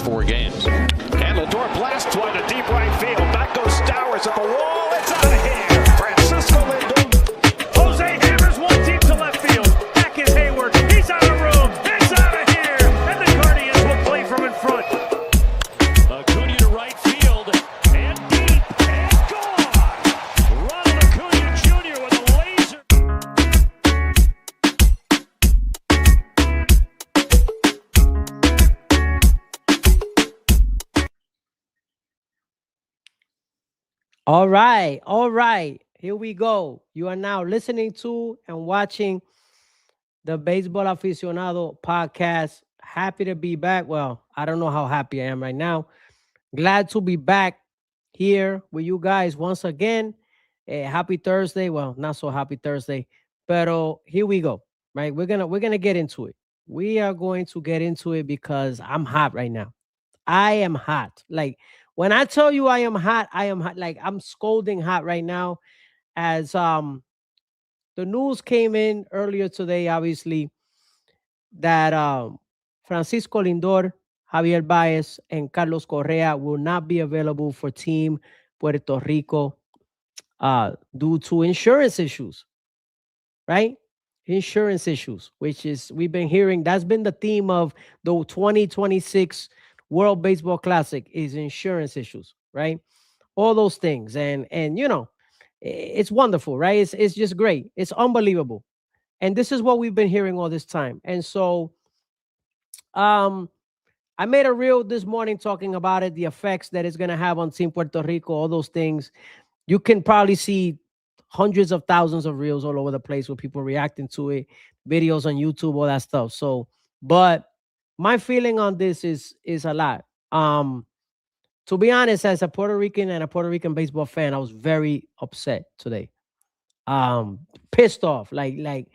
4 games. And Lindor blasts one to deep right field. Back goes Stowers at the wall. It's out of here. Francisco Lindor. Jose hammers one deep to left field. Back is Hayward. He's out of room. It's out of here. And the Guardians will play from in front. Acuna to right field. And deep. And gone. Ronald Acuna Jr. with a laser. All right. Here we go. You are now listening to and watching the Baseball Aficionado podcast. Happy to be back. Well, I don't know how happy I am right now. Glad to be back here with you guys once again. Happy Thursday. Well, not so happy Thursday, but here we go. Right, we're gonna get into it. We are going to get into it because I'm hot right now. I am hot. Like, when I tell you I am hot, like I'm scolding hot right now. As the news came in earlier today, obviously, that Francisco Lindor, Javier Báez, and Carlos Correa will not be available for Team Puerto Rico due to insurance issues, right? Insurance issues, which is, we've been hearing, that's been the theme of the 2026 World Baseball Classic, is insurance issues, right? All those things. And you know, it's wonderful, right? It's just great. It's unbelievable. And this is what we've been hearing all this time. And so I made a reel this morning talking about it, the effects that it's going to have on Team Puerto Rico, all those things. You can probably see hundreds of thousands of reels all over the place with people reacting to it, videos on YouTube, all that stuff. So, but my feeling on this is a lot. To be honest, as a Puerto Rican and a Puerto Rican baseball fan, I was very upset today. Pissed off, like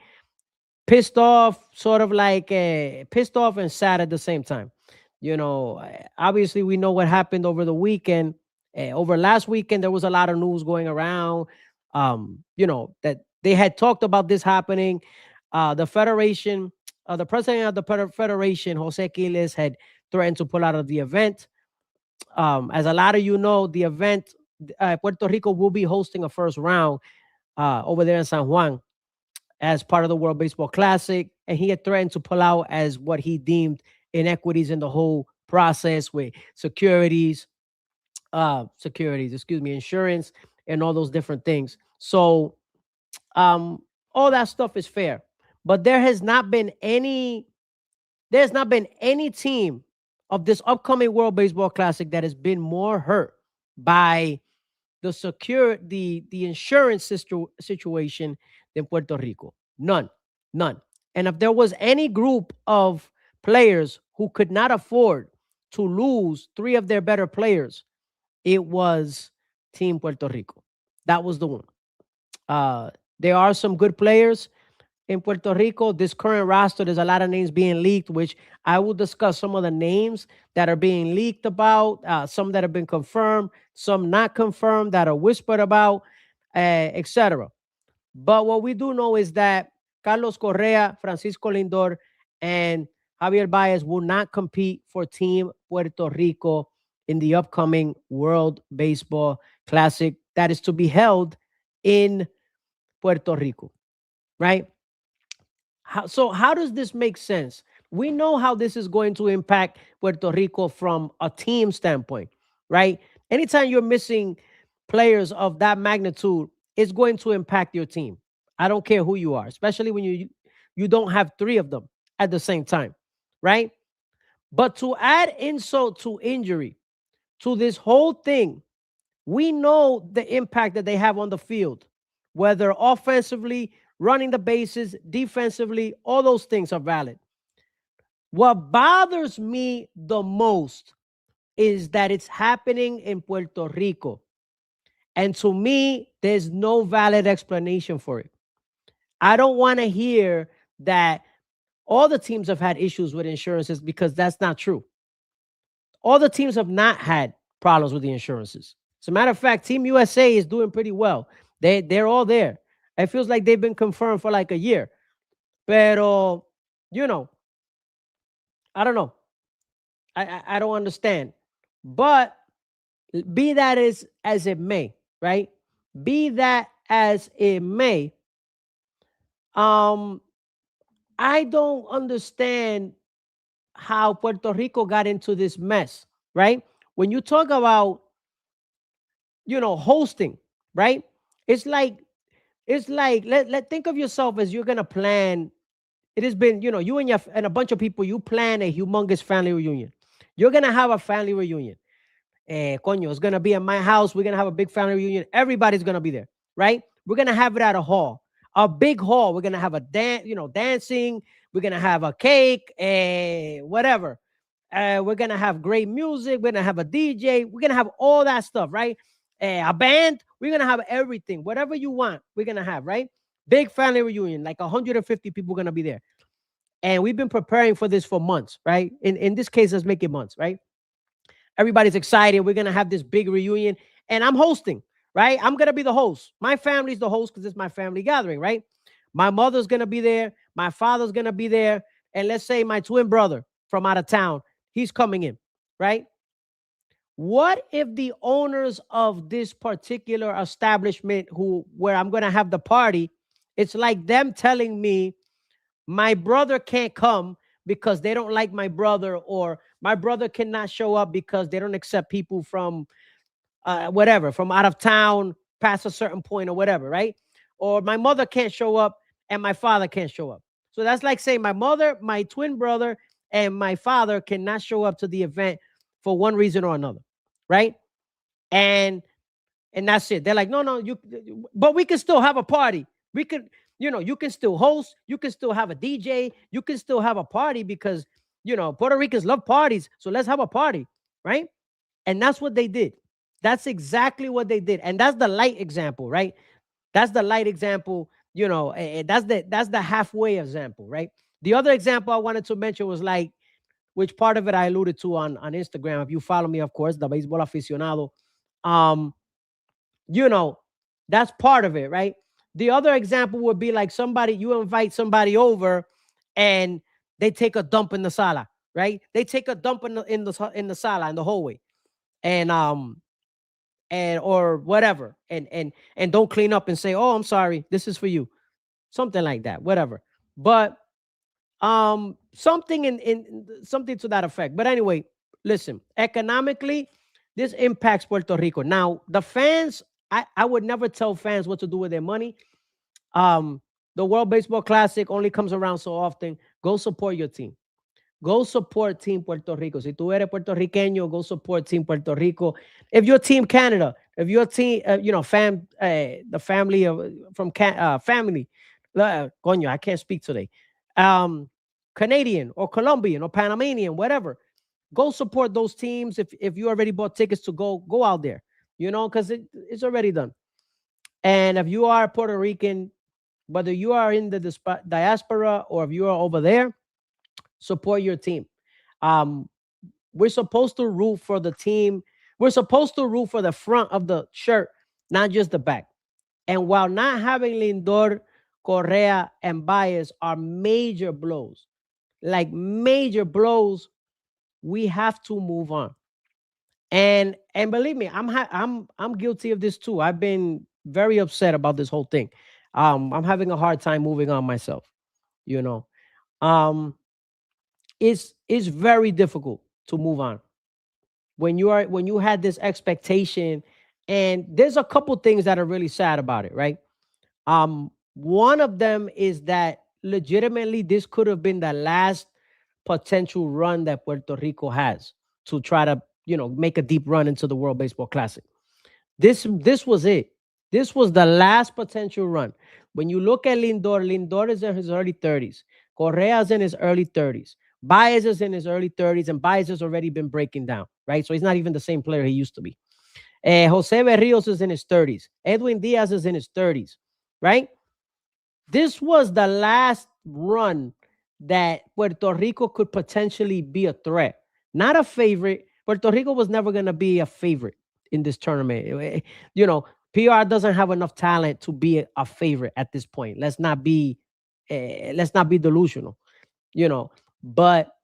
pissed off, sort of like pissed off and sad at the same time. You know, obviously we know what happened over the weekend. Over last weekend, there was a lot of news going around. You know, that they had talked about this happening. The federation. The president of the federation, Jose Quiles, had threatened to pull out of the event. As a lot of you know, the event, Puerto Rico will be hosting a first round over there in San Juan as part of the World Baseball Classic. And he had threatened to pull out as what he deemed inequities in the whole process with insurance, and all those different things. So all that stuff is fair. But there's not been any team of this upcoming World Baseball Classic that has been more hurt by the insurance situation than Puerto Rico. None. And if there was any group of players who could not afford to lose 3 of their better players, it was Team Puerto Rico. That was the one. There are some good players in Puerto Rico. This current roster, there's a lot of names being leaked, which I will discuss some of the names that are being leaked about, some that have been confirmed, some not confirmed, that are whispered about, etc. But what we do know is that Carlos Correa, Francisco Lindor, and Javier Báez will not compete for Team Puerto Rico in the upcoming World Baseball Classic that is to be held in Puerto Rico, right? So how does this make sense? We know how this is going to impact Puerto Rico from a team standpoint, right? Anytime you're missing players of that magnitude, it's going to impact your team. I don't care who you are, especially when you don't have 3 of them at the same time, right? But to add insult to injury to this whole thing, we know the impact that they have on the field, whether offensively, running the bases, defensively, all those things are valid. What bothers me the most is that it's happening in Puerto Rico. And to me, there's no valid explanation for it. I don't want to hear that all the teams have had issues with insurances, because that's not true. All the teams have not had problems with the insurances. As a matter of fact, Team USA is doing pretty well. They're all there. It feels like they've been confirmed for like a year. Pero, you know, I don't know. I don't understand. But be that as it may, right? Be that as it may, um, I don't understand how Puerto Rico got into this mess, right? When you talk about, hosting, right? It's like let think of yourself as you're gonna plan. It has been, you and and a bunch of people, you plan a humongous family reunion. You're gonna have a family reunion. Coño, it's gonna be at my house. We're gonna have a big family reunion. Everybody's gonna be there, right? We're gonna have it at a hall, a big hall. We're gonna have a dancing. We're gonna have a cake, whatever. We're gonna have great music. We're gonna have a DJ. We're gonna have all that stuff, right? A band. We're gonna have everything, whatever you want. We're gonna have, right? Big family reunion, like 150 people gonna be there, and we've been preparing for this for months, right? In this case, let's make it months, right? Everybody's excited. We're gonna have this big reunion, and I'm hosting, right? I'm gonna be the host. My family's the host because it's my family gathering, right? My mother's gonna be there. My father's gonna be there, and let's say my twin brother from out of town, he's coming in, right? What if the owners of this particular establishment, where I'm gonna have the party, it's like them telling me my brother can't come because they don't like my brother, or my brother cannot show up because they don't accept people from whatever, from out of town past a certain point or whatever, right? Or my mother can't show up and my father can't show up. So that's like saying my mother, my twin brother, and my father cannot show up to the event for one reason or another, right? And that's it. They're like, no, no, but we can still have a party. We could, you can still host, you can still have a DJ, you can still have a party because, Puerto Ricans love parties. So let's have a party, right? And that's what they did. That's exactly what they did. And that's the light example, right? That's the light example, that's the halfway example, right? The other example I wanted to mention was like, which part of it I alluded to on Instagram. If you follow me, of course, the Baseball Aficionado. Um, that's part of it, right? The other example would be like you invite somebody over and they take a dump in the sala, right? They take a dump in the sala, in the hallway, and or whatever, and don't clean up and say, "Oh, I'm sorry, this is for you," something like that, whatever. But something in something to that effect. But anyway, listen, economically, this impacts Puerto Rico. Now, the fans, I would never tell fans what to do with their money. The World Baseball Classic only comes around so often. Go support your team. Go support Team Puerto Rico. Si tú eres puertorriqueño, go support Team Puerto Rico. If you're Team Canada, if you're Team, the family from family, coño, I can't speak today. Canadian or Colombian or Panamanian, whatever. Go support those teams. If you already bought tickets to go out there, because it's already done. And if you are Puerto Rican, whether you are in the diaspora or if you are over there, support your team. We're supposed to root for the team. We're supposed to root for the front of the shirt, not just the back. And while not having Lindor, Correa, and Báez are major blows, like major blows, we have to move on. And believe me, I'm guilty of this too. I've been very upset about this whole thing. I'm having a hard time moving on myself. It's very difficult to move on when you had this expectation. And there's a couple things that are really sad about it, right? One of them is that legitimately this could have been the last potential run that Puerto Rico has to try to, make a deep run into the World Baseball Classic. This was it. This was the last potential run. When you look at Lindor is in his early 30s. Correa is in his early 30s. Báez is in his early 30s, and Báez has already been breaking down, right? So he's not even the same player he used to be. Jose Berrios is in his 30s. Edwin Diaz is in his 30s, right? This was the last run that Puerto Rico could potentially be a threat, not a favorite. Puerto Rico was never going to be a favorite in this tournament. PR doesn't have enough talent to be a favorite at this point. Let's not be delusional, But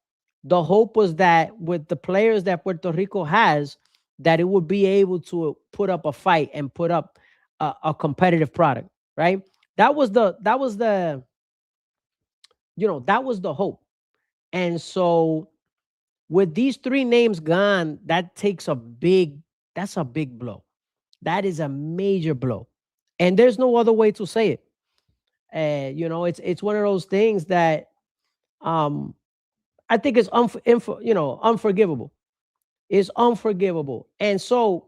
the hope was that with the players that Puerto Rico has, that it would be able to put up a fight and put up a competitive product, right? That was the that was the hope. And so with these three names gone, that's a big blow. That is a major blow. And there's no other way to say it. It's one of those things that um I think is unforgivable. It's unforgivable. And so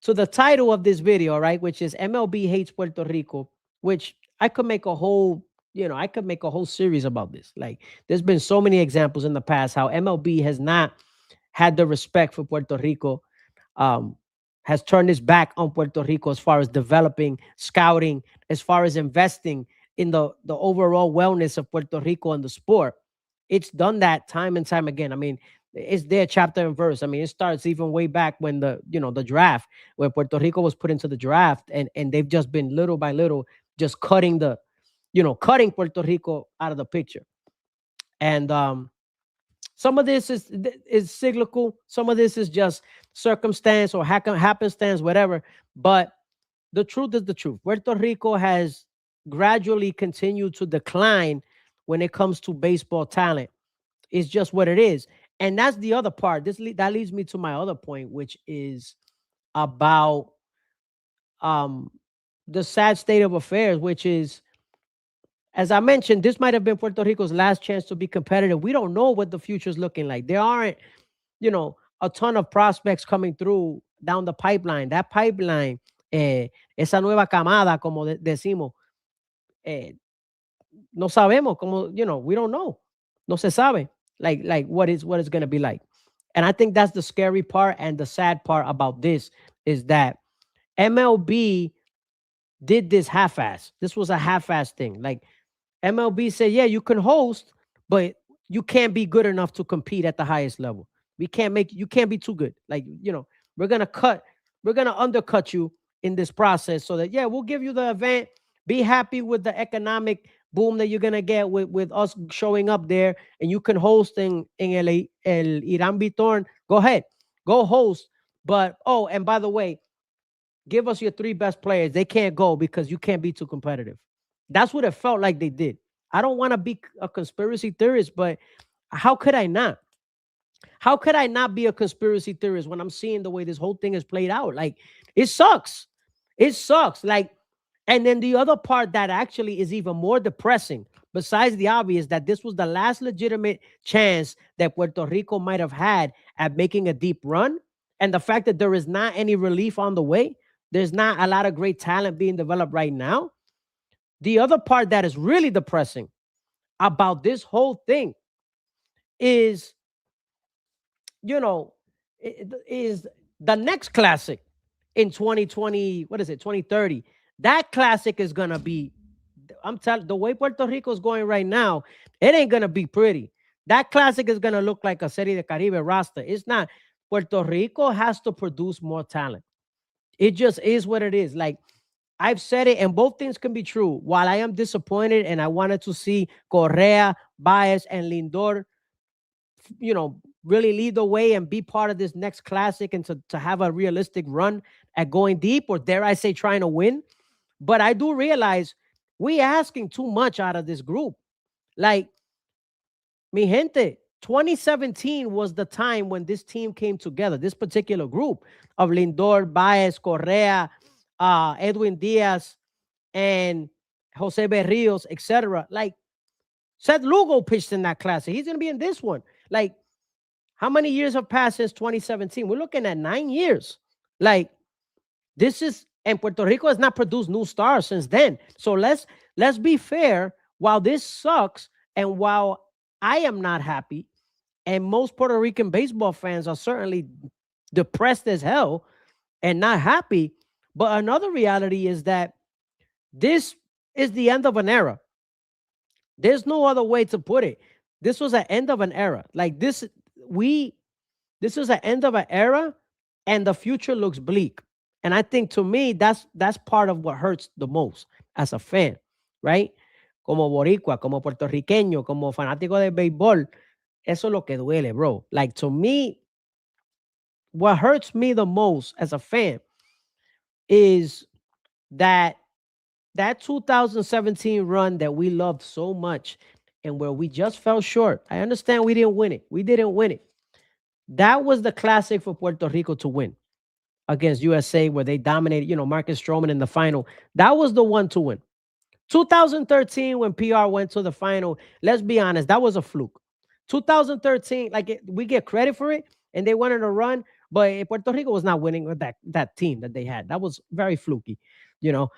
to the title of this video, right, which is MLB hates Puerto Rico, which I could make a whole, I could make a whole series about this. Like, there's been so many examples in the past how MLB has not had the respect for Puerto Rico, um, has turned its back on Puerto Rico as far as developing, scouting, as far as investing in the overall wellness of Puerto Rico and the sport. It's done that time and time again. I mean, it's there chapter and verse. I mean, it starts even way back when the draft, where Puerto Rico was put into the draft, and they've just been little by little just cutting Puerto Rico out of the picture. And some of this is cyclical, some of this is just circumstance or happenstance, whatever. But the truth is the truth. Puerto Rico has gradually continued to decline when it comes to baseball talent. It's just what it is. And that's the other part. That leads me to my other point, which is about um the sad state of affairs, which is, as I mentioned, this might have been Puerto Rico's last chance to be competitive. We don't know what the future is looking like. There aren't, a ton of prospects coming through down the pipeline. That pipeline, esa nueva camada, como decimos, no sabemos, como, we don't know. No se sabe, like what it's going to be like. And I think that's the scary part and the sad part about this is that MLB did this half-ass. This was a half-ass thing. Like, MLB said, yeah, you can host, but you can't be good enough to compete at the highest level. You can't be too good. Like, we're gonna undercut you in this process so that, yeah, we'll give you the event. Be happy with the economic boom that you're gonna get with us showing up there, and you can host in el Irán Vitorn. Go ahead, go host. But and by the way, give us your three best players. They can't go because you can't be too competitive. That's what it felt like they did. I don't want to be a conspiracy theorist, but how could I not? How could I not be a conspiracy theorist when I'm seeing the way this whole thing is played out? Like, it sucks. It sucks. Like, and then the other part that actually is even more depressing, besides the obvious, that this was the last legitimate chance that Puerto Rico might have had at making a deep run. And the fact that there is not any relief on the way, there's not a lot of great talent being developed right now. The other part that is really depressing about this whole thing is, is the next classic in 2020. What is it? 2030. That classic is going to be, I'm telling, the way Puerto Rico is going right now, it ain't going to be pretty. That classic is going to look like a Serie de Caribe roster. It's not. Puerto Rico has to produce more talent. It just is what it is. Like, I've said it, and both things can be true. While I am disappointed and I wanted to see Correa, Báez, and Lindor, really lead the way and be part of this next classic and to have a realistic run at going deep, or dare I say trying to win. But I do realize we asking too much out of this group. Like, mi gente, 2017 was the time when this team came together, this particular group of Lindor, Báez, Correa, Edwin Diaz, and Jose Berrios, etc. Like, Seth Lugo pitched in that classic. He's going to be in this one. Like, how many years have passed since 2017? We're looking at 9 years. Like, this is, and Puerto Rico has not produced new stars since then. So let's be fair. While this sucks, and while I am not happy, and most Puerto Rican baseball fans are certainly depressed as hell and not happy, but another reality is that this is the end of an era. There's no other way to put it. This was an end of an era. Like, this is an end of an era, and the future looks bleak. And I think, to me, that's part of what hurts the most as a fan, right? Como boricua, como puertorriqueño, como fanático de béisbol, eso es lo que duele, bro. Like, to me, what hurts me the most as a fan is that 2017 run that we loved so much and where we just fell short. I understand we didn't win it. We didn't win it. That was the classic for Puerto Rico to win against USA, where they dominated, Marcus Stroman in the final. That was the one to win. 2013, when PR went to the final, let's be honest, that was a fluke. 2013, we get credit for it, and they went on a run, but Puerto Rico was not winning with that team that they had. That was very fluky, you know.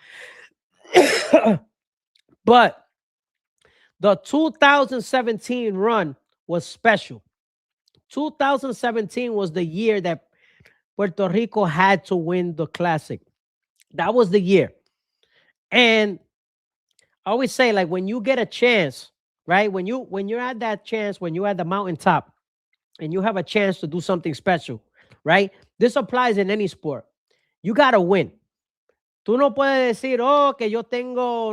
But the 2017 run was special. 2017 was the year that Puerto Rico had to win the Classic. That was the year. And I always say, like, when you get a chance, right? When you're at that chance, when you're at the mountaintop and you have a chance to do something special, right? This applies in any sport. You got to win. Tú no puedes decir, que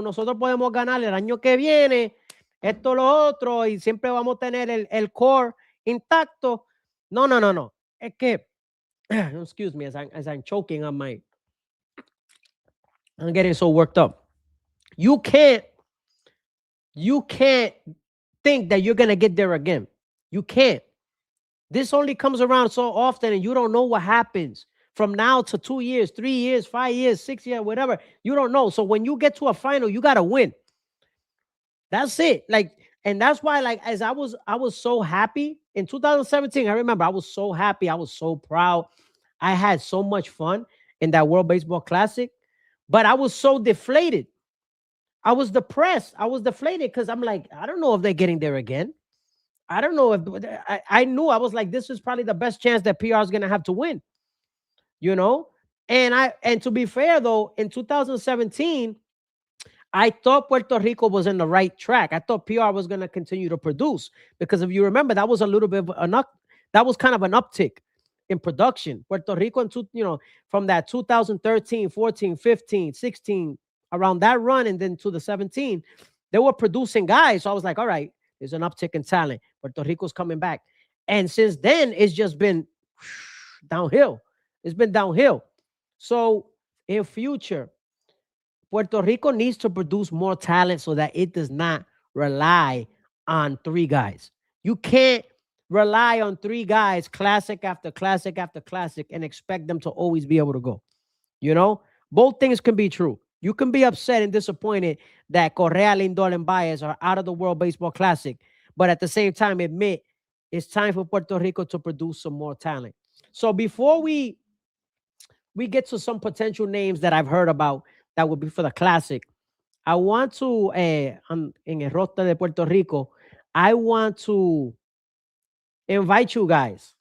nosotros podemos ganar el año que viene, esto, lo otro, y siempre vamos a tener el core intacto. No. Es que, excuse me, as I'm choking on I'm getting so worked up. You can't think that you're going to get there again. You can't. This only comes around so often, and you don't know what happens from now to 2 years, 3 years, 5 years, 6 years, whatever. You don't know. So when you get to a final, you got to win. That's it. And that's why, as I was so happy in 2017. I remember I was so happy. I was so proud. I had so much fun in that World Baseball Classic, but I was so deflated. I was depressed. I was deflated because I'm like, I don't know if they're getting there again. I don't know if I knew. I was like, this is probably the best chance that PR is going to have to win, And to be fair, though, in 2017, I thought Puerto Rico was in the right track. I thought PR was going to continue to produce because if you remember, that was a little bit of that was kind of an uptick in production. Puerto Rico, from that 2013, 14, 15, 16, around that run, and then to the 17, they were producing guys. So I was like, all right, there's an uptick in talent. Puerto Rico's coming back. And since then, it's just been downhill. It's been downhill. So in future, Puerto Rico needs to produce more talent so that it does not rely on 3 guys. You can't rely on 3 guys, classic after classic after classic, and expect them to always be able to go. Both things can be true. You can be upset and disappointed that Correa, Lindor, and Báez are out of the World Baseball Classic, but at the same time, admit it's time for Puerto Rico to produce some more talent. So before we get to some potential names that I've heard about that would be for the Classic, I want to, in el roster de Puerto Rico, I want to invite you guys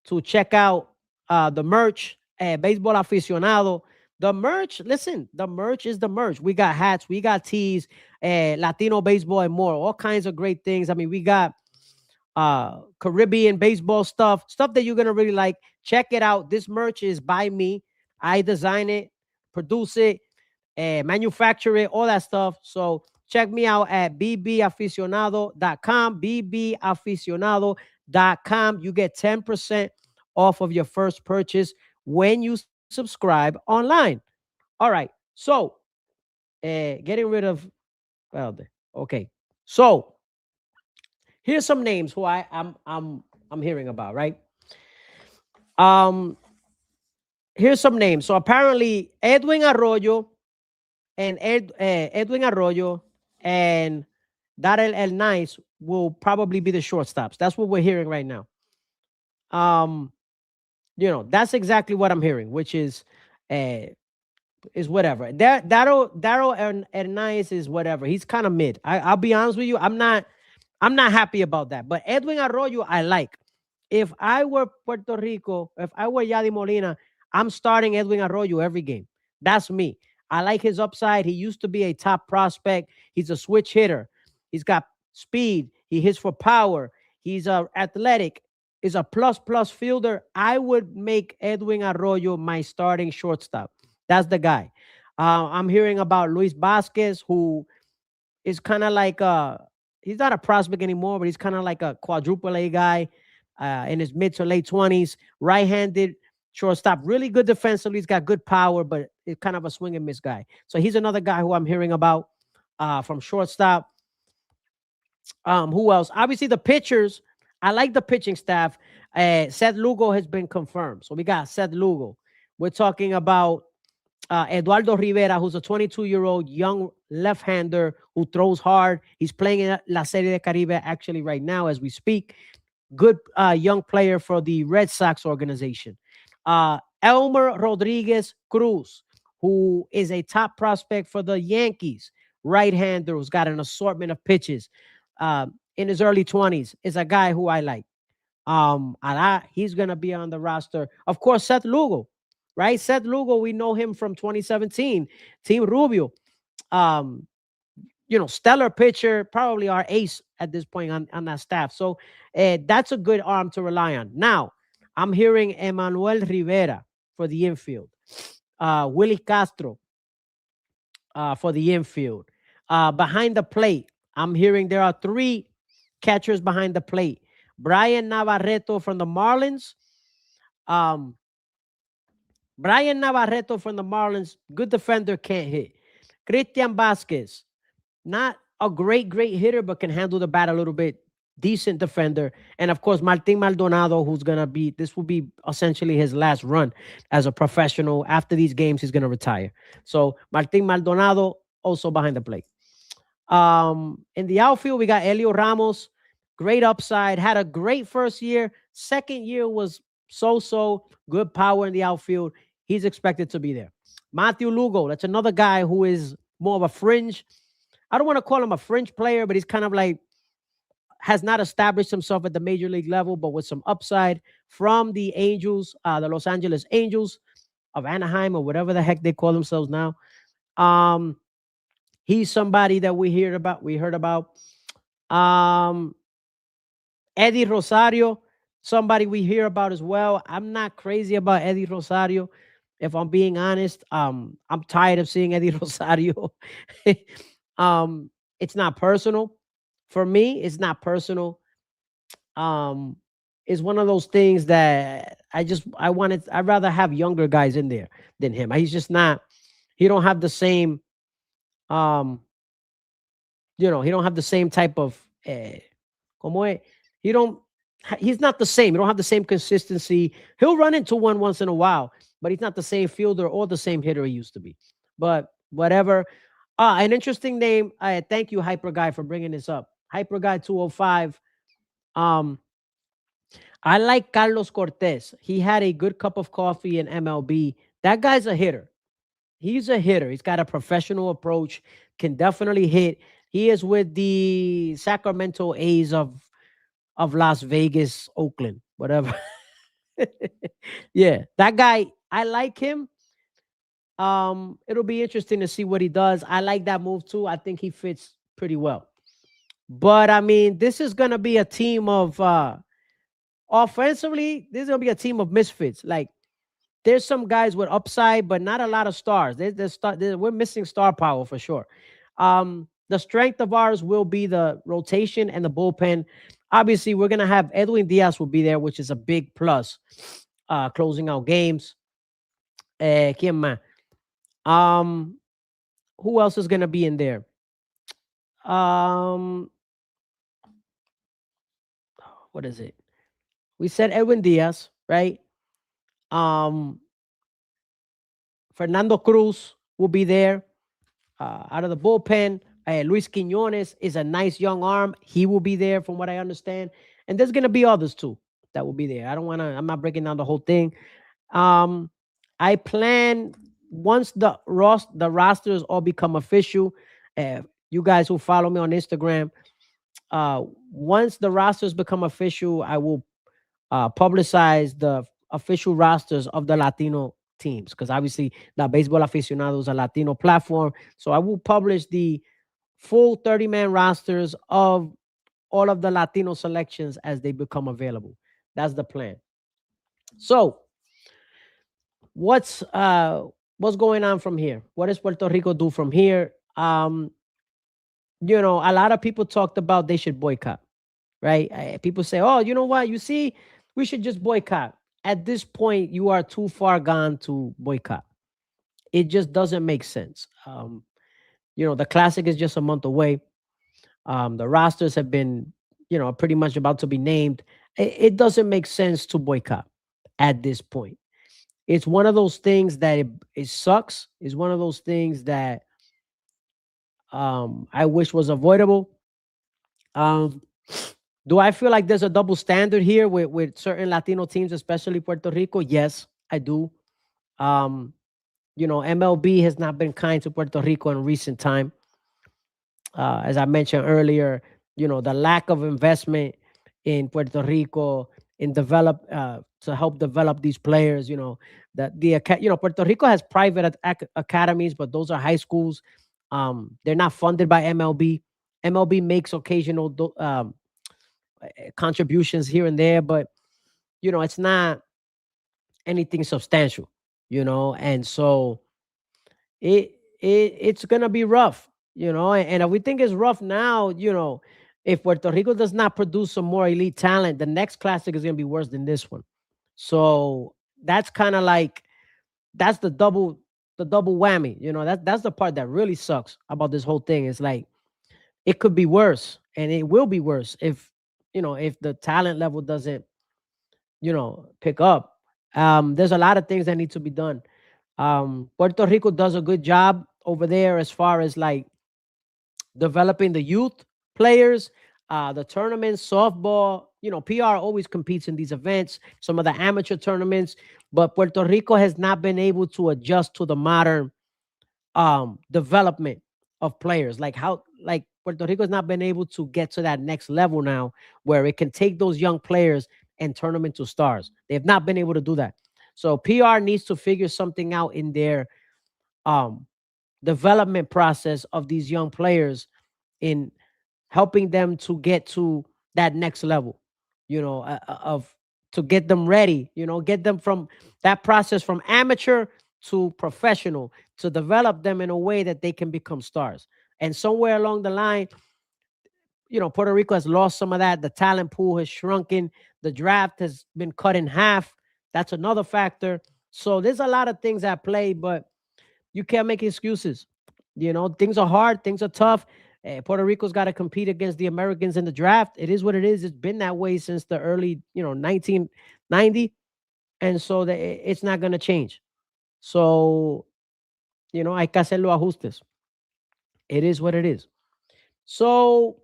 to check out the merch, Baseball Aficionado. The merch, listen, the merch is the merch. We got hats, we got tees, Latino baseball, and more. All kinds of great things. I mean, we got Caribbean baseball stuff that you're going to really like. Check it out. This merch is by me. I design it, produce it, manufacture it, all that stuff. So check me out at bbaficionado.com, bbaficionado.com. You get 10% off of your first purchase when you subscribe online. All right. So getting rid of, okay. So here's some names who I'm hearing about, right? Here's some names. So apparently Edwin Arroyo and Darrell El Nice will probably be the shortstops. That's what we're hearing right now. That's exactly what I'm hearing, which is whatever. Darrell El Nice is whatever. He's kind of mid. I'll be honest with you. I'm not happy about that. But Edwin Arroyo, I like. If I were Puerto Rico, if I were Yadi Molina, I'm starting Edwin Arroyo every game. That's me. I like his upside. He used to be a top prospect. He's a switch hitter. He's got speed. He hits for power. He's athletic. He's a plus fielder. I would make Edwin Arroyo my starting shortstop. That's the guy. I'm hearing about Luis Vasquez, who is kind of like he's not a prospect anymore, but he's kind of like a quadruple A guy in his mid to late 20s, right-handed shortstop, really good defensively. He's got good power, but it's kind of a swing and miss guy. So he's another guy who I'm hearing about from shortstop. Who else? Obviously, the pitchers. I like the pitching staff. Seth Lugo has been confirmed. So we got Seth Lugo. We're talking about Eduardo Rivera, who's a 22-year-old young left-hander who throws hard. He's playing in La Serie de Caribe actually right now as we speak. Good young player for the Red Sox organization. Elmer Rodriguez Cruz, who is a top prospect for the Yankees. Right-hander who's got an assortment of pitches. In his early 20s, is a guy who I like. He's going to be on the roster. Of course, Seth Lugo, right? Seth Lugo, we know him from 2017. Team Rubio. Stellar pitcher, probably our ace at this point on that staff. So that's a good arm to rely on. Now, I'm hearing Emmanuel Rivera for the infield. Willie Castro for the infield. Behind the plate, I'm hearing there are 3 catchers behind the plate. Brian Navarreto from the Marlins. Brian Navarreto from the Marlins, good defender, can't hit. Christian Vasquez, not a great hitter, but can handle the bat a little bit. Decent defender. And of course, Martin Maldonado, this will be essentially his last run as a professional. After these games, he's going to retire. So Martin Maldonado also behind the plate. In the outfield, we got Elio Ramos, great upside, had a great first year. Second year was so, good power in the outfield. He's expected to be there. Matthew Lugo, that's another guy who is more of a fringe. I don't want to call him a fringe player, but he's kind of like has not established himself at the major league level, but with some upside from the Angels, the Los Angeles Angels of Anaheim or whatever the heck they call themselves now. He's somebody that we heard about. Eddie Rosario, somebody we hear about as well. I'm not crazy about Eddie Rosario, if I'm being honest. I'm tired of seeing Eddie Rosario. It's not personal. For me, it's not personal. It's one of those things that I'd rather have younger guys in there than him. He's just not, he don't have the same, he don't have the same type of, he's not the same. He don't have the same consistency. He'll run into one once in a while, but he's not the same fielder or the same hitter he used to be. But whatever. An interesting name. Thank you, Hyper Guy, for bringing this up. Hyper Guy 205. I like Carlos Cortez. He had a good cup of coffee in MLB. That guy's a hitter. He's a hitter. He's got a professional approach, can definitely hit. He is with the Sacramento A's of Las Vegas, Oakland, whatever. Yeah, that guy, I like him. It'll be interesting to see what he does. I like that move too. I think he fits pretty well. But I mean, this is gonna be a team of offensively, this is gonna be a team of misfits. Like, there's some guys with upside, but not a lot of stars. We're missing star power for sure. The strength of ours will be the rotation and the bullpen. Obviously, we're gonna have Edwin Diaz will be there, which is a big plus. Closing out games. ¿Quién más? Who else is gonna be in there? What is it? We said Edwin Diaz, right? Fernando Cruz will be there. Out of the bullpen, Luis Quiñones is a nice young arm. He will be there, from what I understand. And there's gonna be others too that will be there. I'm not breaking down the whole thing. I plan, once the rosters all become official, you guys who follow me on Instagram, once the rosters become official, I will publicize the official rosters of the Latino teams, because obviously the Baseball Aficionado is a Latino platform. So I will publish the full 30-man rosters of all of the Latino selections as they become available. That's the plan. So what's going on from here? What does Puerto Rico do from here? a lot of people talked about they should boycott, right? People say, oh, you know what? You see, we should just boycott. At this point, you are too far gone to boycott. It just doesn't make sense. The classic is just a month away. The rosters have been, pretty much about to be named. It doesn't make sense to boycott at this point. It's one of those things that it sucks. It's one of those things that I wish was avoidable. Um, do I feel like there's a double standard here with certain Latino teams, especially Puerto Rico? Yes, I do. Um, MLB has not been kind to Puerto Rico in recent time. As I mentioned earlier, the lack of investment in Puerto Rico in to help develop these players. Puerto Rico has private academies, but those are high schools. They're not funded by MLB. MLB makes occasional contributions here and there, but it's not anything substantial. And so it's gonna be rough, and if we think it's rough now, if Puerto Rico does not produce some more elite talent, the next classic is gonna be worse than this one. So that's kind of like that's the double whammy. That's the part that really sucks about this whole thing. It's like it could be worse, and it will be worse if the talent level doesn't pick up. There's a lot of things that need to be done. Puerto Rico does a good job over there as far as like developing the youth players, the tournaments, softball. PR always competes in these events, some of the amateur tournaments, but Puerto Rico has not been able to adjust to the modern development of players. Like Puerto Rico has not been able to get to that next level now where it can take those young players and turn them into stars. They have not been able to do that. So PR needs to figure something out in their um development process of these young players in helping them to get to that next level, of to get them ready, get them from that process from amateur to professional, to develop them in a way that they can become stars. And somewhere along the line, Puerto Rico has lost some of that. The talent pool has shrunken. The draft has been cut in half. That's another factor. So there's a lot of things at play, but you can't make excuses. Things are hard, things are tough. Puerto Rico's got to compete against the Americans in the draft. It is what it is. It's been that way since the early, 1990. And so it's not going to change. So, hay que hacer los ajustes. It is what it is. So,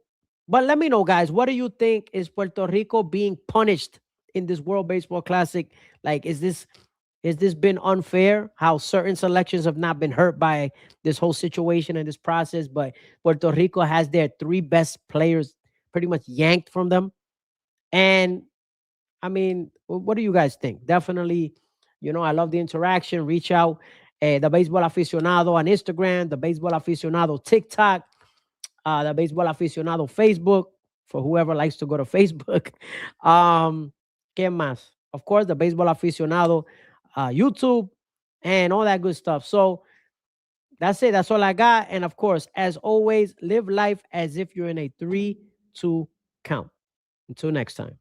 but let me know, guys, what do you think? Is Puerto Rico being punished in this World Baseball Classic? Like, is this been unfair? How certain selections have not been hurt by this whole situation and this process, but Puerto Rico has their three best players pretty much yanked from them. And I mean, what do you guys think? Definitely, I love the interaction. Reach out. The Baseball Aficionado on Instagram, the Baseball Aficionado TikTok, the Baseball Aficionado Facebook, for whoever likes to go to Facebook. ¿Qué más? Of course, the Baseball Aficionado YouTube and all that good stuff. So that's it. That's all I got. And of course, as always, live life as if you're in a 3-2 count. Until next time.